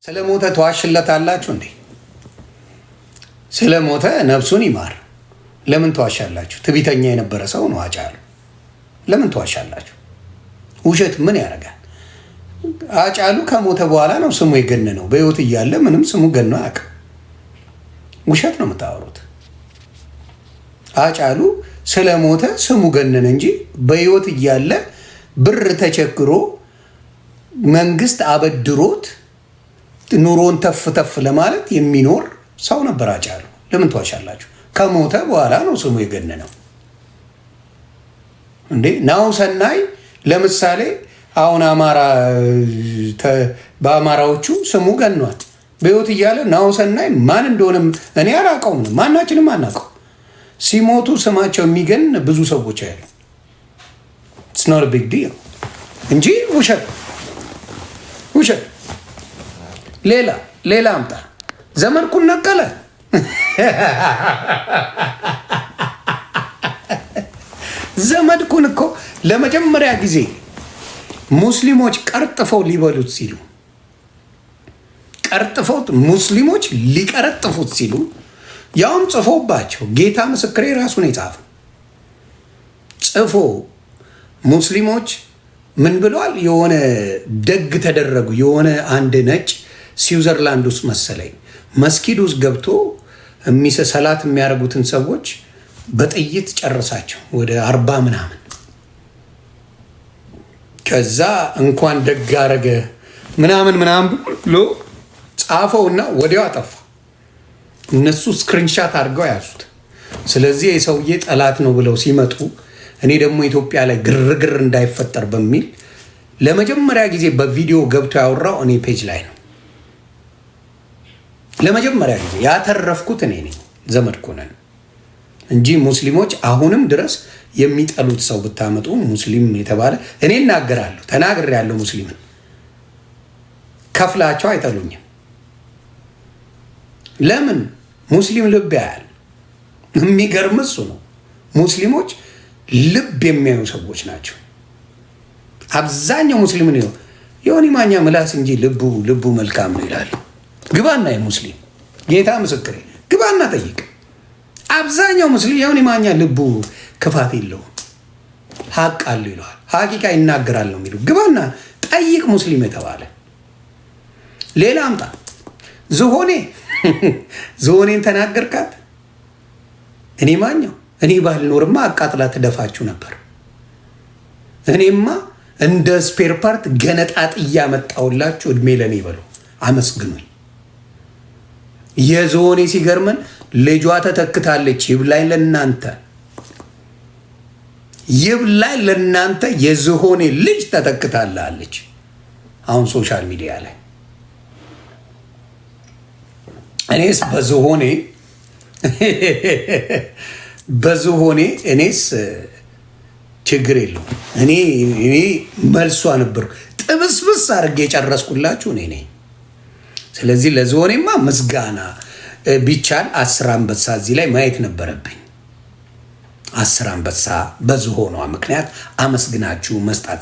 ስለሞተ ተዋሽለታላችሁ እንዴ? ስለሞተ ነፍሱን ይማር። ለምን ተዋሻላችሁ? ትዕቢተኛ የነበረ ሰው ነው አጫሉ። ለምን ተዋሻላችሁ? ውሸት ምን ያደርጋል? አጫሉ ከሞተ በኋላ ነው ስሙ የገነነው። በህይወት እያለ ምንም ስሙ ገኖ አያውቅም። ውሸት ነው የምታወሩት። አጫሉ ስለሞተ ስሙ ገነነ እንጂ በህይወት እያለ ብር ተቸግሮ መንግስት አበድሮት ኑሮን ተፍ ተፍ ለማለት የሚኖር ሰው ነበር አጫሉ። ለምን ተዋሻላችሁ? ከሞተ በኋላ ነው ስሙ የገነነው እንዴ። ናሁሰናይ ለምሳሌ አሁን በአማራዎቹ ስሙ ገኗል። በህይወት እያለ ናሁሰናይ ማን እንደሆነ እኔ አላውቀውም፣ ማናችንም አናውቀው። ሲሞቱ ስማቸው የሚገን ብዙ ሰዎች አሉ። ኢትስ ኖት ቢግ ዲል እንጂ ውሸት ውሸት። ሌላ አምጣ። ዘመድኩን ነቀለ ዘመድኩን እኮ ለመጀመሪያ ጊዜ ሙስሊሞች ቀርጥፈው ሊበሉት ሲሉ ቀርጥፈውት ሙስሊሞች ሊቀረጥፉት ሲሉ ያውም ጽፎባቸው ጌታ ምስክሬ ራሱን የጻፈ ጽፎ ሙስሊሞች ምን ብለዋል? የሆነ ደግ ተደረጉ። የሆነ አንድ ነጭ ስዊዘርላንድ ውስጥ መሰለኝ መስጊድ ውስጥ ገብቶ ሰላት የሚያደርጉትን ሰዎች በጥይት ጨረሳቸው፣ ወደ 40 ምናምን። ከዛ እንኳን ደግ አረገ ምናምን ብሎ ጻፈውና ወዲያው አጠፋ። እነሱ ስክሪንሻት አድርገው ያዙት። ስለዚህ የሰውዬ ጠላት ነው ብለው ሲመጡ እኔ ደግሞ ኢትዮጵያ ላይ ግርግር እንዳይፈጠር በሚል ለመጀመሪያ ጊዜ በቪዲዮ ገብቶ ያወራው እኔ ፔጅ ላይ ነው። ለመጀመሪያ ጊዜ ያተረፍኩት እኔ ነኝ፣ ዘመድኩን እንጂ ሙስሊሞች አሁንም ድረስ የሚጠሉት ሰው ብታመጡ ሙስሊም የተባለ እኔ እናገራለሁ፣ ተናግሬያለሁ። ሙስሊምን ከፍላቸው አይጠሉኝም። ለምን? ሙስሊም ልብ ያያል። የሚገርም እሱ ነው። ሙስሊሞች ልብ የሚያዩ ሰዎች ናቸው። አብዛኛው ሙስሊም ነው የሆነ ማኛ ምላስ እንጂ ልቡ መልካም ነው ይላሉ። ግባና የሙስሊም ጌታ ምስክሬ ግባና ጠይቅ። አብዛኛው ሙስሊም የሆነ ማኛ ልቡ ክፋት የለውም፣ ሀቅ አለው ይለዋል። ሀቂቃ ይናገራል ነው የሚሉ። ግባና ጠይቅ ሙስሊም የተባለ። ሌላ አምጣ። ዝሆኔን ተናገርካት። እኔ ማኛው እኔ ባልኖርማ አቃጥላ ትደፋችሁ ነበር። እኔማ እንደ ስፔር ፓርት ገነጣጥ እያመጣውላችሁ እድሜ ለኔ በሉ፣ አመስግኑኝ። የዝሆኔ ሲገርመን ልጇ ተተክታለች። ይብላኝ ለናንተ የዝሆኔ ልጅ ተተክታላለች። አሁን ሶሻል ሚዲያ ላይ እኔስ በዝሆኔ እኔስ ችግር የለውም። እኔ መልሷ ነበር ጥብስብስ አድርጌ የጨረስኩላችሁ እኔ ነኝ። ስለዚህ ለዝሆኔማ ምስጋና ቢቻል 10 አንበሳ እዚህ ላይ ማየት ነበረብኝ። 10 አንበሳ በዝሆኗ ምክንያት አመስግናችሁ መስጣት